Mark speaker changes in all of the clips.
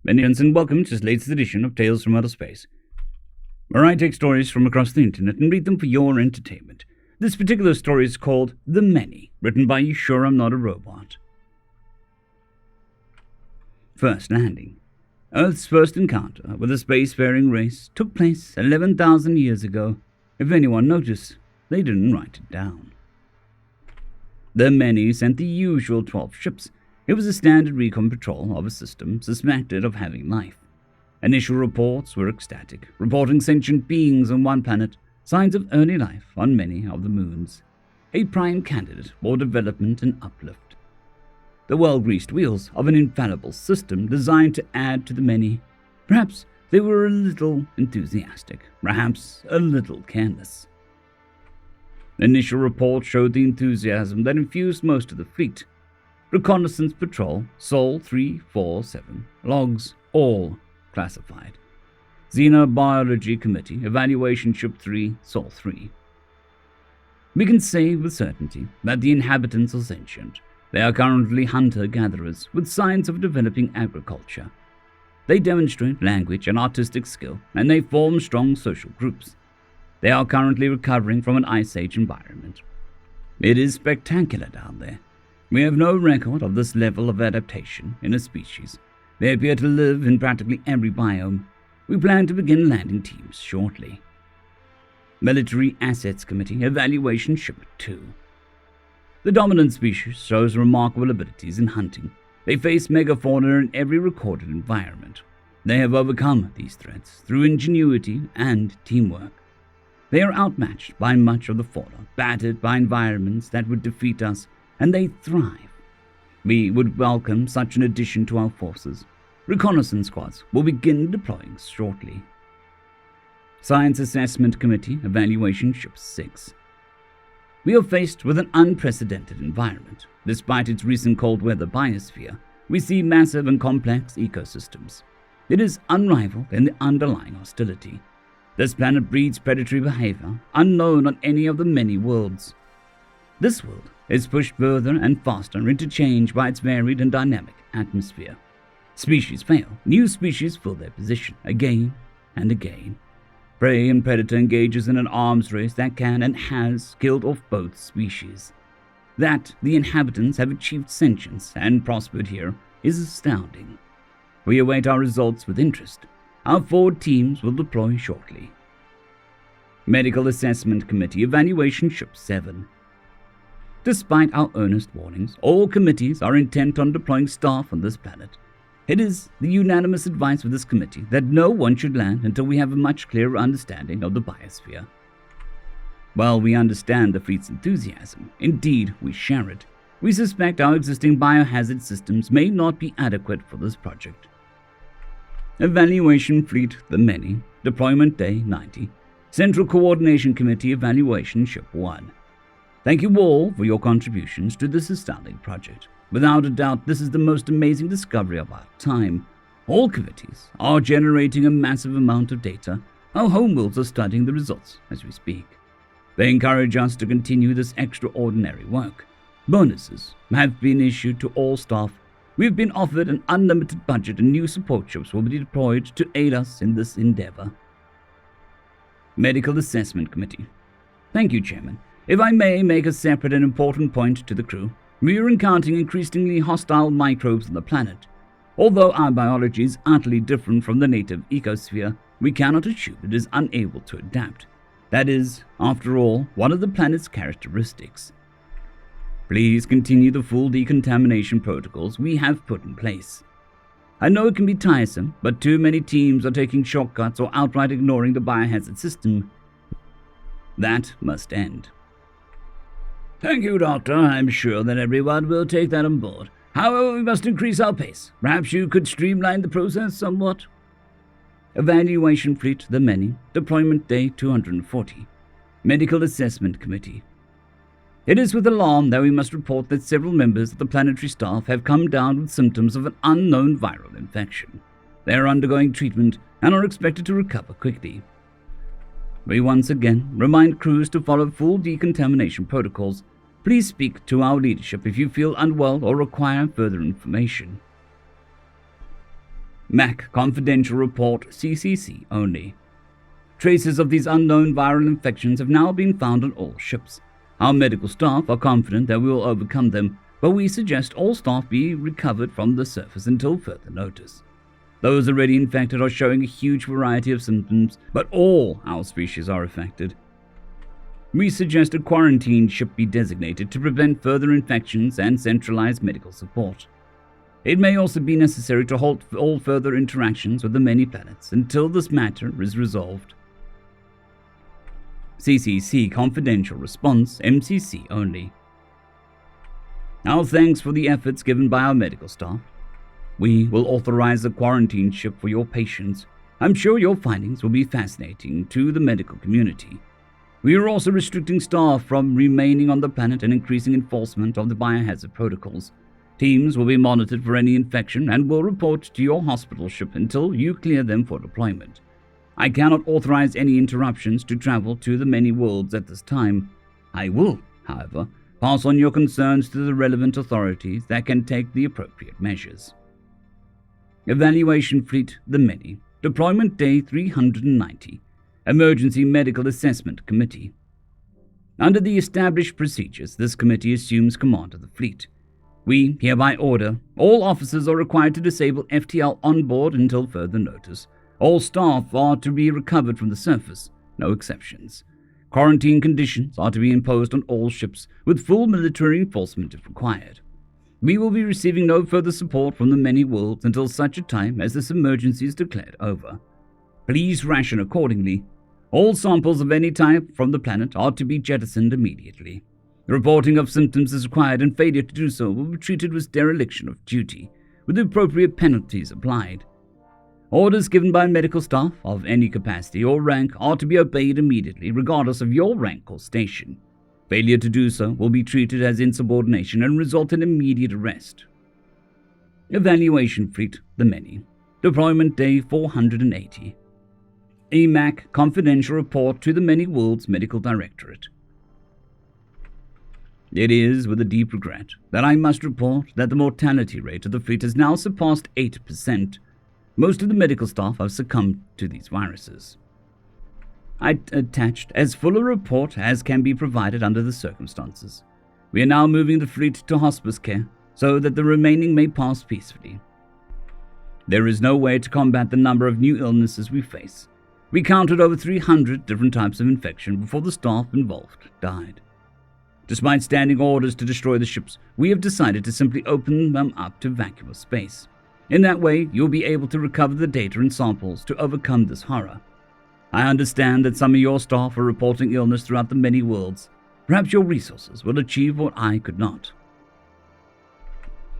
Speaker 1: And welcome to this latest edition of Tales from Outer Space, where I take stories from across the internet and read them for your entertainment. This particular story is called The Many, written by You Sure I'm Not a Robot. First landing. Earth's first encounter with a spacefaring race took place 11,000 years ago. If anyone noticed, they didn't write it down. The Many sent the usual 12 ships. It was a standard recon patrol of a system suspected of having life. Initial reports were ecstatic, reporting sentient beings on one planet, signs of early life on many of the moons. A prime candidate for development and uplift. The well-greased wheels of an infallible system designed to add to the many. Perhaps they were a little enthusiastic, perhaps a little careless. Initial reports showed the enthusiasm that infused most of the fleet. Reconnaissance Patrol, Sol 347, logs, all classified. Xenobiology Committee, Evaluation Ship 3, Sol 3. We can say with certainty that the inhabitants are sentient. They are currently hunter-gatherers with signs of developing agriculture. They demonstrate language and artistic skill, and they form strong social groups. They are currently recovering from an Ice Age environment. It is spectacular down there. We have no record of this level of adaptation in a species. They appear to live in practically every biome. We plan to begin landing teams shortly. Military Assets Committee, Evaluation Ship 2. The dominant species shows remarkable abilities in hunting. They face megafauna in every recorded environment. They have overcome these threats through ingenuity and teamwork. They are outmatched by much of the fauna, battered by environments that would defeat us, and they thrive. We would welcome such an addition to our forces. Reconnaissance squads will begin deploying shortly. Science Assessment Committee, Evaluation Ship 6. We are faced with an unprecedented environment. Despite its recent cold weather biosphere, we see massive and complex ecosystems. It is unrivaled in the underlying hostility. This planet breeds predatory behavior unknown on any of the many worlds. This world is pushed further and faster into change by its varied and dynamic atmosphere. Species fail, new species fill their position again and again. Prey and predator engages in an arms race that can and has killed off both species. That the inhabitants have achieved sentience and prospered here is astounding. We await our results with interest. Our forward teams will deploy shortly. Medical Assessment Committee, Evaluation Ship 7. Despite our earnest warnings, all committees are intent on deploying staff on this planet. It is the unanimous advice of this committee that no one should land until we have a much clearer understanding of the biosphere. While we understand the fleet's enthusiasm, indeed we share it, we suspect our existing biohazard systems may not be adequate for this project. Evaluation Fleet The Many, Deployment Day 90, Central Coordination Committee, Evaluation Ship 1. Thank you all for your contributions to this astounding project. Without a doubt, this is the most amazing discovery of our time. All committees are generating a massive amount of data. Our homeworlds are studying the results as we speak. They encourage us to continue this extraordinary work. Bonuses have been issued to all staff. We've been offered an unlimited budget and new support ships will be deployed to aid us in this endeavor. Medical Assessment Committee. Thank you, Chairman. If I may make a separate and important point to the crew, we are encountering increasingly hostile microbes on the planet. Although our biology is utterly different from the native ecosphere, we cannot assume it is unable to adapt. That is, after all, one of the planet's characteristics. Please continue the full decontamination protocols we have put in place. I know it can be tiresome, but too many teams are taking shortcuts or outright ignoring the biohazard system. That must end. Thank you, Doctor. I'm sure that everyone will take that on board. However, we must increase our pace. Perhaps you could streamline the process somewhat. Evaluation Fleet The Many, Deployment Day 240. Medical Assessment Committee. It is with alarm that we must report that several members of the planetary staff have come down with symptoms of an unknown viral infection. They are undergoing treatment and are expected to recover quickly. We once again remind crews to follow full decontamination protocols. Please speak to our leadership if you feel unwell or require further information. MAC Confidential Report CCC only. Traces of these unknown viral infections have now been found on all ships. Our medical staff are confident that we will overcome them, but we suggest all staff be recovered from the surface until further notice. Those already infected are showing a huge variety of symptoms, but all our species are affected. We suggest a quarantine ship be designated to prevent further infections and centralize medical support. It may also be necessary to halt all further interactions with the many planets until this matter is resolved. CCC Confidential Response MCC only. Our thanks for the efforts given by our medical staff. We will authorize a quarantine ship for your patients. I'm sure your findings will be fascinating to the medical community. We are also restricting staff from remaining on the planet and increasing enforcement of the biohazard protocols. Teams will be monitored for any infection and will report to your hospital ship until you clear them for deployment. I cannot authorize any interruptions to travel to the many worlds at this time. I will, however, pass on your concerns to the relevant authorities that can take the appropriate measures. Evaluation Fleet, the Many. Deployment Day 390. Emergency Medical Assessment Committee. Under the established procedures, this committee assumes command of the fleet. We hereby order all officers are required to disable FTL on board until further notice. All staff are to be recovered from the surface, no exceptions. Quarantine conditions are to be imposed on all ships, with full military enforcement if required. We will be receiving no further support from the many worlds until such a time as this emergency is declared over. Please ration accordingly. All samples of any type from the planet are to be jettisoned immediately. Reporting of symptoms is required, and failure to do so will be treated as dereliction of duty, with appropriate penalties applied. Orders given by medical staff of any capacity or rank are to be obeyed immediately, regardless of your rank or station. Failure to do so will be treated as insubordination and result in immediate arrest. Evaluation Fleet, the Many. Deployment Day 480. EMAC Confidential Report to the Many Worlds Medical Directorate. It is with a deep regret that I must report that the mortality rate of the fleet has now surpassed 8%. Most of the medical staff have succumbed to these viruses. I attached as full a report as can be provided under the circumstances. We are now moving the fleet to hospice care so that the remaining may pass peacefully. There is no way to combat the number of new illnesses we face. We counted over 300 different types of infection before the staff involved died. Despite standing orders to destroy the ships, we have decided to simply open them up to vacuous space. In that way, you'll be able to recover the data and samples to overcome this horror. I understand that some of your staff are reporting illness throughout the many worlds. Perhaps your resources will achieve what I could not.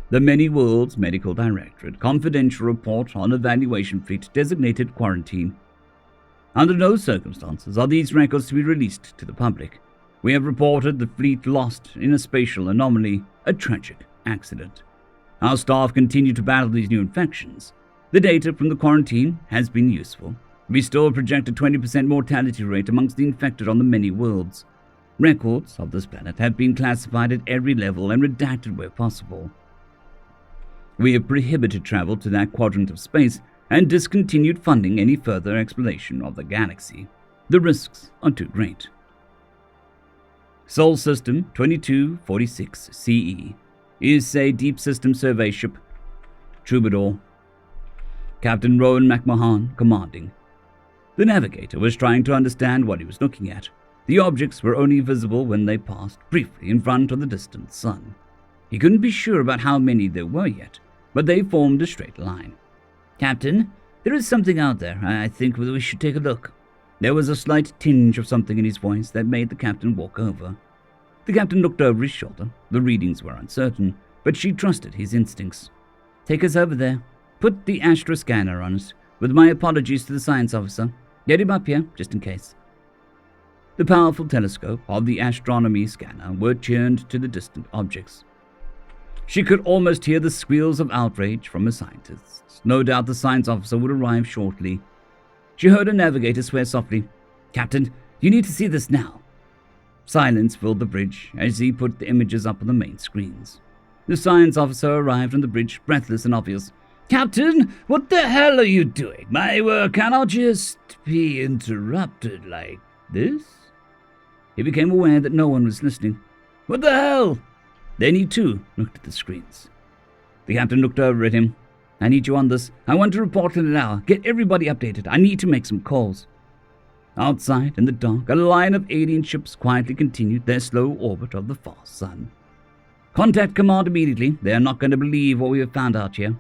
Speaker 1: The Many Worlds Medical Directorate Confidential Report on Evaluation Fleet Designated Quarantine. Under no circumstances are these records to be released to the public. We have reported the fleet lost in a spatial anomaly, a tragic accident. Our staff continue to battle these new infections. The data from the quarantine has been useful. We still project a 20% mortality rate amongst the infected on the many worlds. Records of this planet have been classified at every level and redacted where possible. We have prohibited travel to that quadrant of space and discontinued funding any further exploration of the galaxy. The risks are too great. Sol System 2246 CE is a deep system survey ship. Troubadour. Captain Rowan McMahon commanding. The navigator was trying to understand what he was looking at. The objects were only visible when they passed briefly in front of the distant sun. He couldn't be sure about how many there were yet, but they formed a straight line. Captain, there is something out there. I think we should take a look. There was a slight tinge of something in his voice that made the captain walk over. The captain looked over his shoulder. The readings were uncertain, but she trusted his instincts. Take us over there. Put the Astra scanner on us. With my apologies to the science officer. Get him up here, just in case. The powerful telescope of the astronomy scanner were turned to the distant objects. She could almost hear the squeals of outrage from the scientists. No doubt the science officer would arrive shortly. She heard a navigator swear softly, "Captain, you need to see this now." Silence filled the bridge as he put the images up on the main screens. The science officer arrived on the bridge, breathless and obvious. Captain, what the hell are you doing? My work cannot just be interrupted like this. He became aware that no one was listening. What the hell? Then he too looked at the screens. The captain looked over at him. I need you on this. I want to report in an hour. Get everybody updated. I need to make some calls. Outside, in the dark, a line of alien ships quietly continued their slow orbit of the far sun. Contact command immediately. They are not going to believe what we have found out here.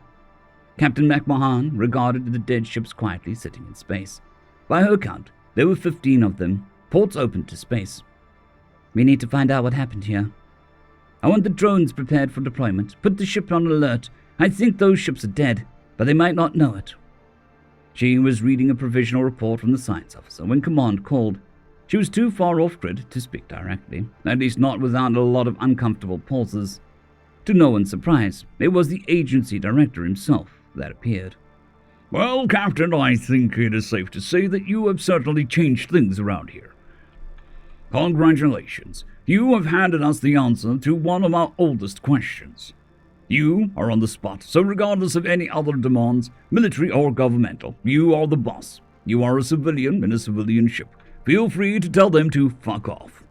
Speaker 1: Captain McMahon regarded the dead ships quietly sitting in space. By her count, there were 15 of them, ports open to space. We need to find out what happened here. I want the drones prepared for deployment. Put the ship on alert. I think those ships are dead, but they might not know it. She was reading a provisional report from the science officer when command called. She was too far off grid to speak directly, at least not without a lot of uncomfortable pauses. To no one's surprise, it was the agency director himself that appeared. Well, Captain, I think it is safe to say that you have certainly changed things around here. Congratulations. You have handed us the answer to one of our oldest questions. You are on the spot, so regardless of any other demands, military or governmental, you are the boss. You are a civilian in a civilian ship. Feel free to tell them to fuck off.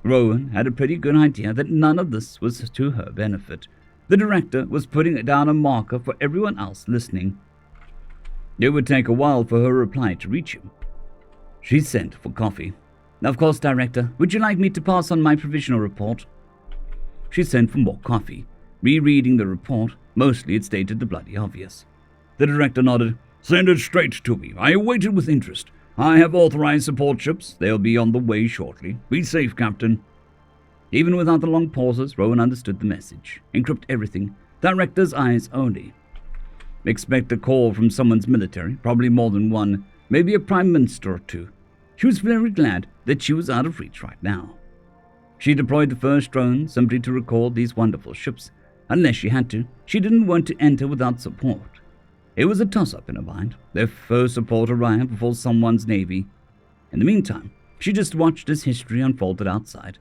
Speaker 1: Rowan had a pretty good idea that none of this was to her benefit. The director was putting down a marker for everyone else listening. It would take a while for her reply to reach him. She sent for coffee. Of course, Director. Would you like me to pass on my provisional report? She sent for more coffee. Rereading the report, mostly it stated the bloody obvious. The director nodded. Send it straight to me. I await it with interest. I have authorized support ships. They'll be on the way shortly. Be safe, Captain. Even without the long pauses, Rowan understood the message. Encrypt everything. Director's eyes only. Expect a call from someone's military, probably more than one, maybe a prime minister or two. She was very glad that she was out of reach right now. She deployed the first drone simply to record these wonderful ships. Unless she had to, she didn't want to enter without support. It was a toss-up in her mind. Their first support arrived before someone's navy. In the meantime, she just watched as history unfolded outside.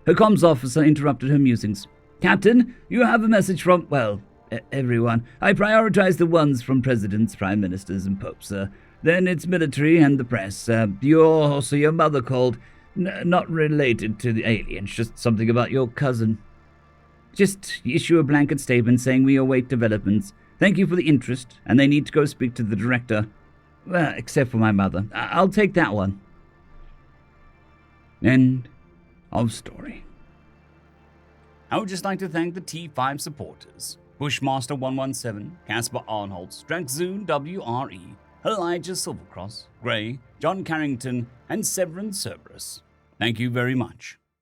Speaker 1: Her comms officer interrupted her musings. Captain, you have a message from, everyone. I prioritize the ones from presidents, prime ministers, and popes. Then it's military and the press. Your mother called. Not related to the aliens, just something about your cousin. Just issue a blanket statement saying we await developments. Thank you for the interest, and they need to go speak to the director. Well, except for my mother. I'll take that one. End of story. I would just like to thank the T5 supporters. Bushmaster 117, Casper Arnholtz, Drexzoon WRE, Elijah Silvercross, Gray, John Carrington, and Severin Cerberus. Thank you very much.